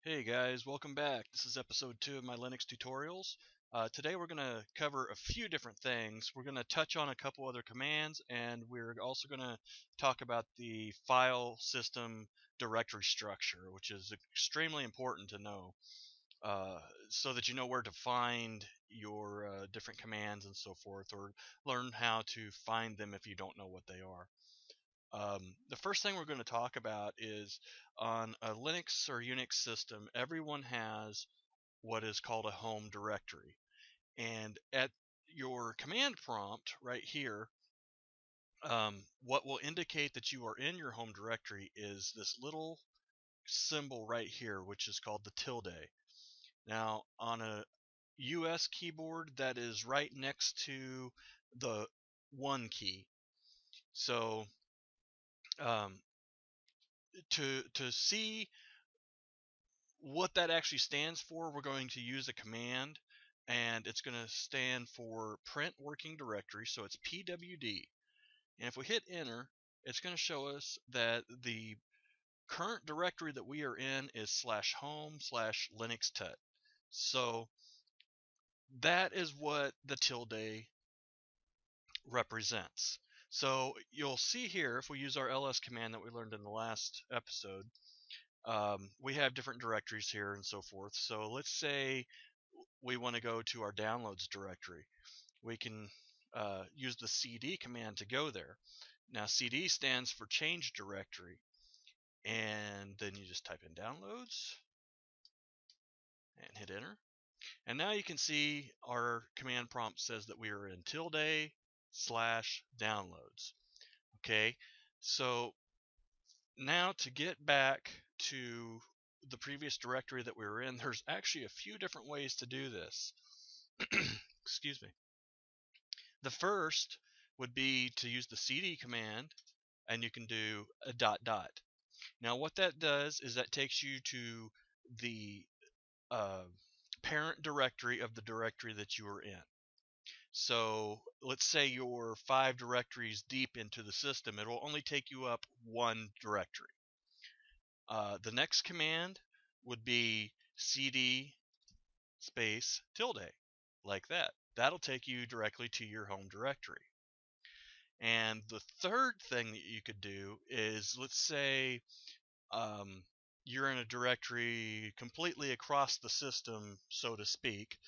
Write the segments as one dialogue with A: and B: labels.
A: Hey guys, welcome back. This is episode 2 of my Linux tutorials. Today we're going to cover a few different things. We're going to touch on a couple other commands, and we're also going to talk about the file system directory structure, which is extremely important to know uh, so that you know where to find your different commands and so forth, or learn how to find them if you don't know what they are. The first thing we're going to talk about is on a Linux or Unix system, everyone has what is called a home directory. And at your command prompt right here, what will indicate that you are in your home directory is this little symbol right here, which is called the tilde. Now, on a US keyboard, that is right next to the 1 key. So, um, to see what that actually stands for, we're going to use a command, and it's going to stand for print working directory, so it's pwd. And if we hit enter, it's going to show us that the current directory that we are in is /home/linuxtut. So that is what the tilde represents. So you'll see here, if we use our ls command that we learned in the last episode, we have different directories here and so forth. So let's say we want to go to our downloads directory. We can use the cd command to go there. Now cd stands for change directory, and then you just type in downloads and hit enter. And now you can see our command prompt says that we are in tilde/downloads. Okay, so now to get back to the previous directory that we were in, there's actually a few different ways to do this. Excuse me. The first would be to use the cd command, and you can do a dot dot. Now what that does is that takes you to the uh, parent directory of the directory that you are in. So let's say you're 5 directories deep into the system, it will only take you up one directory. The next command would be cd space tilde, like that. That'll take you directly to your home directory. And the third thing that you could do is, let's say you're in a directory completely across the system, so to speak,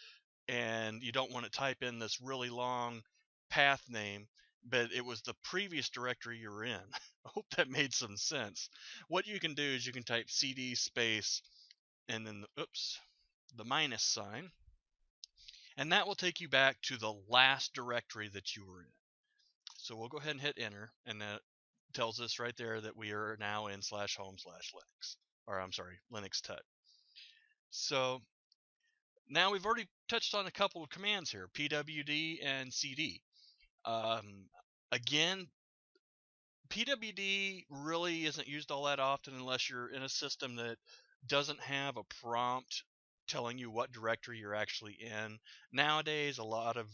A: and you don't want to type in this really long path name, but it was the previous directory you were in. I hope that made some sense. What you can do is you can type cd space and then the minus sign, and that will take you back to the last directory that you were in. So we'll go ahead and hit enter, and that tells us right there that we are now in /home/Linux, or I'm sorry, linuxtut. So now we've already touched on a couple of commands here, pwd and cd. Again, pwd really isn't used all that often unless you're in a system that doesn't have a prompt telling you what directory you're actually in. Nowadays, a lot of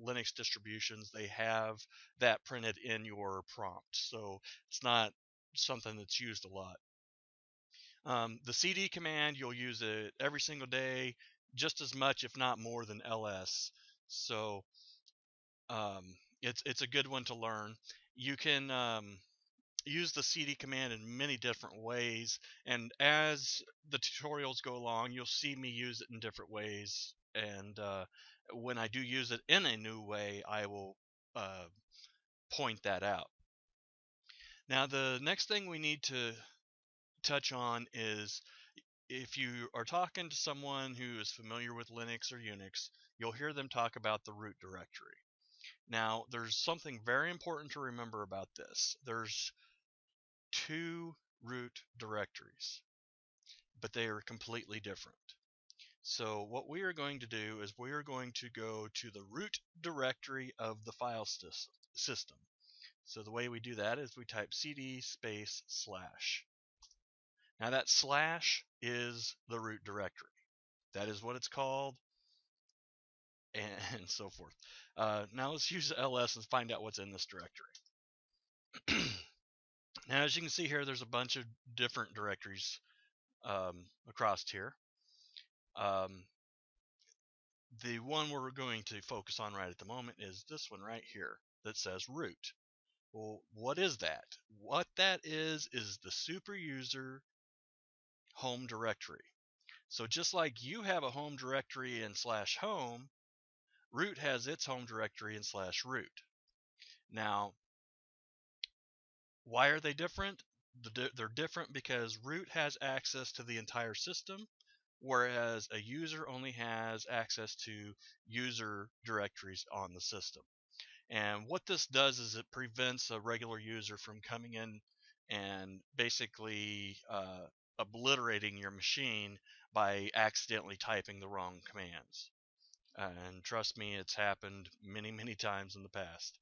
A: Linux distributions, they have that printed in your prompt, so it's not something that's used a lot. The cd command, you'll use it every single day, just as much, if not more, than ls. So it's a good one to learn. You can use the cd command in many different ways, and as the tutorials go along, you'll see me use it in different ways, and when I do use it in a new way, I will point that out. Now the next thing we need to touch on is, if you are talking to someone who is familiar with Linux or Unix, you'll hear them talk about the root directory. Now, there's something very important to remember about this. There's 2 root directories, but they are completely different. So what we are going to do is we are going to go to the root directory of the file system. So the way we do that is we type cd space /. Now that / is the root directory. That is what it's called, and so forth. Now let's use ls and find out what's in this directory. Now, as you can see here, there's a bunch of different directories across here. The one we're going to focus on right at the moment is this one right here that says root. Well, what is that? What that is the Superuser home directory. So just like you have a home directory in /home, root has its home directory in /root. Now, why are they different? They're different because root has access to the entire system, whereas a user only has access to user directories on the system. And what this does is it prevents a regular user from coming in and basically obliterating your machine by accidentally typing the wrong commands. And trust me, it's happened many, many times in the past.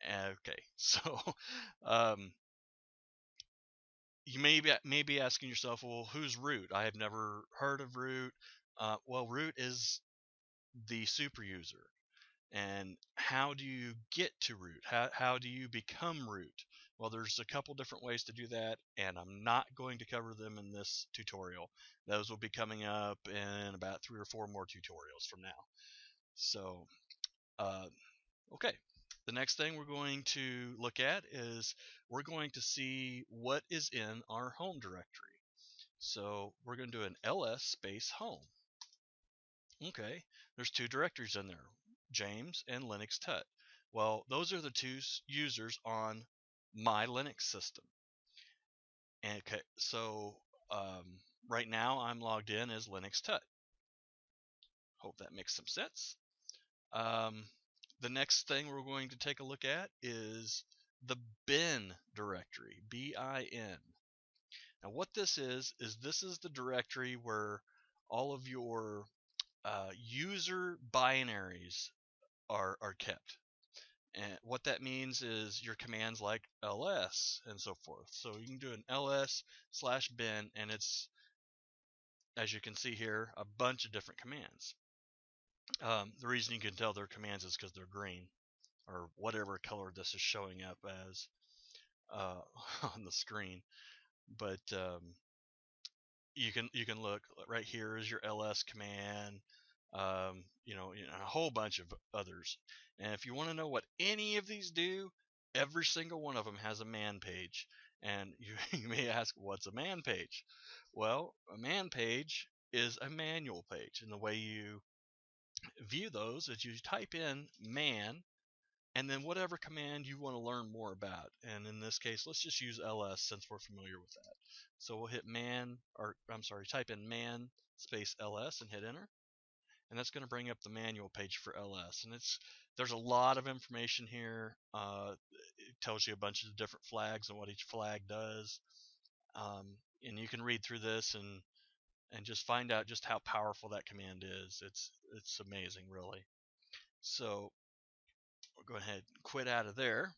A: Okay, so you may be asking yourself, well, who's root? I have never heard of root. Well, root is the Superuser. And how do you get to root? How do you become root? Well, there's a couple different ways to do that, and I'm not going to cover them in this tutorial. Those will be coming up in about 3 or 4 more tutorials from now. So, okay. The next thing we're going to look at is we're going to see what is in our home directory. So we're going to do an ls space home. Okay, there's 2 directories in there, James and Linux Tut. Well, those are the 2 users on my Linux system. Okay, so right now I'm logged in as Linux Tut. Hope that makes some sense. The next thing we're going to take a look at is the bin directory, bin. Now what this is this is the directory where all of your user binaries are kept. And what that means is your commands like ls and so forth. So you can do an ls/bin, and it's, as you can see here, a bunch of different commands. The reason you can tell they're commands is because they're green, or whatever color this is showing up as on the screen. But you can look right here is your ls command. A whole bunch of others. And if you want to know what any of these do, every single one of them has a man page. And you may ask, what's a man page? Well, a man page is a manual page. And the way you view those is you type in man and then whatever command you want to learn more about. And in this case, let's just use ls since we're familiar with that. So we'll hit type in man space ls and hit enter. And that's going to bring up the manual page for ls. And there's a lot of information here. It tells you a bunch of different flags and what each flag does. And you can read through this and just find out just how powerful that command is. It's amazing, really. So we'll go ahead and quit out of there.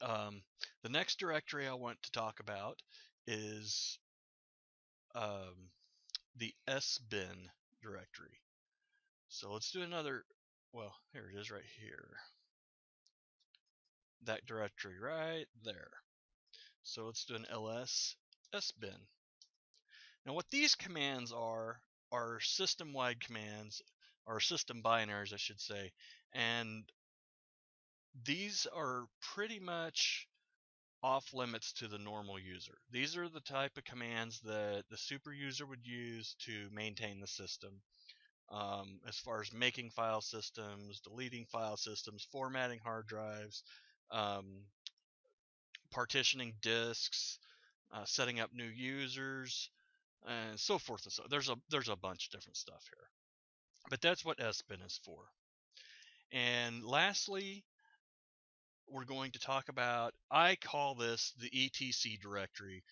A: The next directory I want to talk about is the sbin directory. So let's do another, well, here it is right here. That directory right there. So let's do an ls sbin. Now what these commands are system-wide commands, or system binaries I should say, and these are pretty much off limits to the normal user. These are the type of commands that the super user would use to maintain the system. As far as making file systems, deleting file systems, formatting hard drives, partitioning disks, setting up new users, and so forth and so. There's a bunch of different stuff here, but that's what sbin is for. And lastly, we're going to talk about, I call this the etc directory.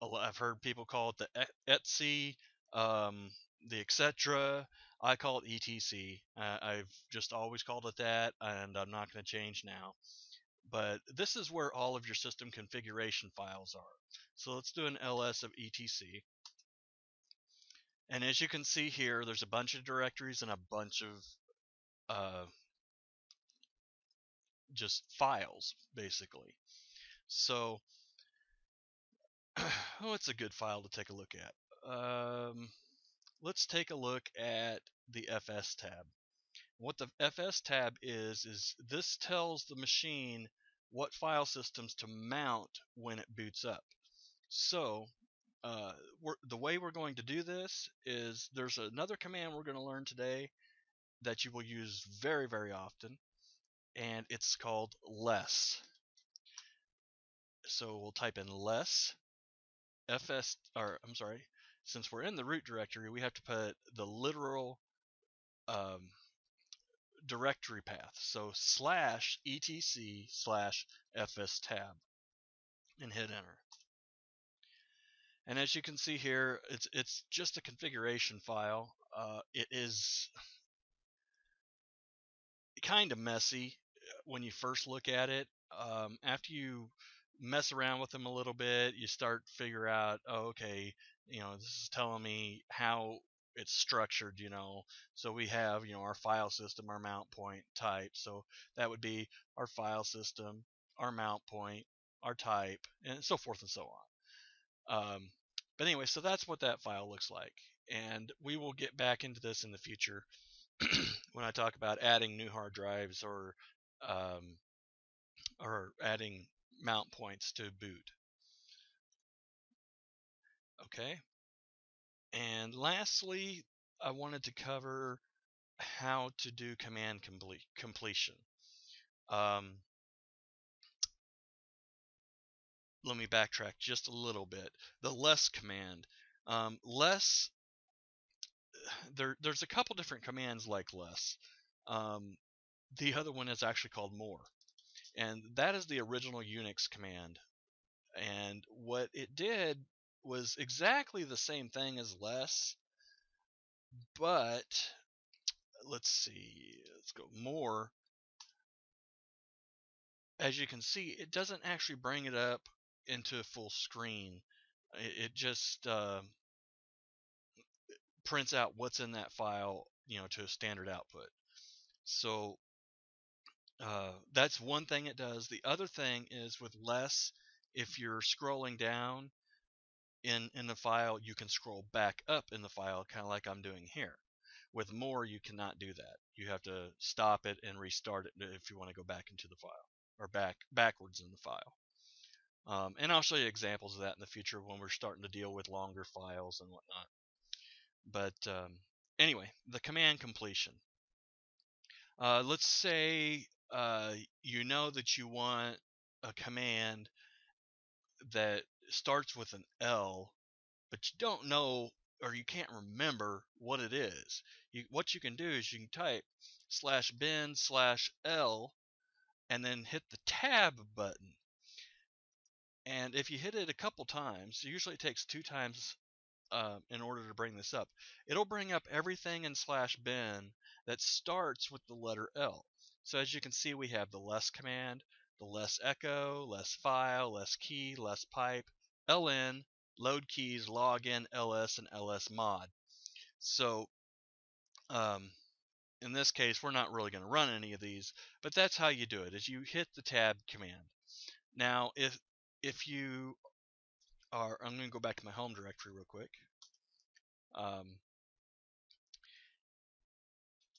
A: I've heard people call it the etc, the etc. I call it etc. I've just always called it that, and I'm not going to change now. But this is where all of your system configuration files are. So let's do an ls of etc. And as you can see here, there's a bunch of directories and a bunch of just files, basically. So Oh, it's a good file to take a look at. Let's take a look at the FS tab. What the FS tab is this tells the machine what file systems to mount when it boots up. So the way we're going to do this is there's another command we're going to learn today that you will use very, very often, and it's called less. So we'll type in less fs, or I'm sorry, since we're in the root directory, we have to put the literal directory path. So /etc/fs tab and hit enter. And as you can see here, it's just a configuration file. It is kind of messy when you first look at it. After you mess around with them a little bit, you start to figure out, oh, okay, this is telling me how it's structured, so we have, our file system, our mount point type. So that would be our file system, our mount point, our type, and so forth and so on. But anyway, so that's what that file looks like, and we will get back into this in the future when I talk about adding new hard drives or adding mount points to boot. Okay. And lastly, I wanted to cover how to do command completion. Let me backtrack just a little bit. The less command. Less, there's a couple different commands like less. The other one is actually called more. And that is the original Unix command. And what it did was exactly the same thing as less, but let's see, let's go more. As you can see, it doesn't actually bring it up into full screen. It just prints out what's in that file, to a standard output. So that's one thing it does. The other thing is with less, if you're scrolling down in the file, you can scroll back up in the file, kind of like I'm doing here. With more, you cannot do that. You have to stop it and restart it if you want to go back into the file, or backwards in the file. And I'll show you examples of that in the future when we're starting to deal with longer files and whatnot. But anyway, the command completion. Let's say you know that you want a command that starts with an L, but you don't know, or you can't remember what it is. What you can do is you can type /bin/L and then hit the tab button. And if you hit it a couple times, usually it takes 2 times in order to bring this up. It'll bring up everything in /bin that starts with the letter L. So as you can see, we have the less command, the less echo, less file, less key, less pipe, ln, load keys, login, ls, and ls mod. So in this case, we're not really going to run any of these, but that's how you do it, is you hit the tab command. Now, if you are, I'm going to go back to my home directory real quick.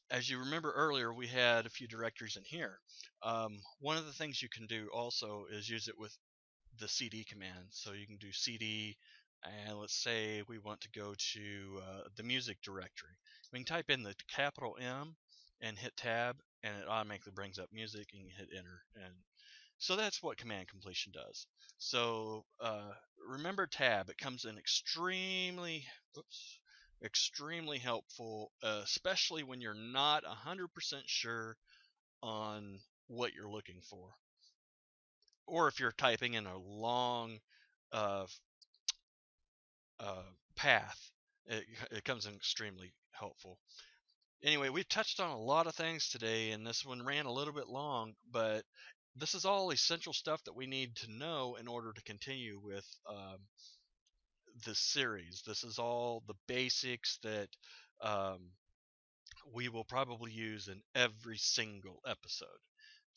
A: As you remember earlier, we had a few directories in here. One of the things you can do also is use it with the cd command. So you can do cd, and let's say we want to go to the music directory. We can type in the capital M and hit tab, and it automatically brings up music, and you hit enter. And so that's what command completion does. So remember tab. It comes in extremely helpful, especially when you're not 100% sure on what you're looking for, or if you're typing in a long path. It comes in extremely helpful. Anyway, we've touched on a lot of things today, and this one ran a little bit long, but this is all essential stuff that we need to know in order to continue with this series. This is all the basics that we will probably use in every single episode.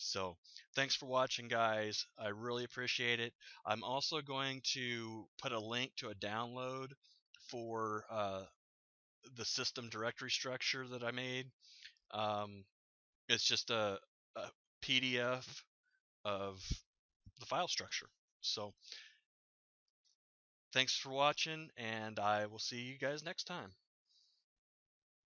A: So thanks for watching, guys. I really appreciate it. I'm also going to put a link to a download for the system directory structure that I made. It's just a PDF of the file structure. So thanks for watching, and I will see you guys next time.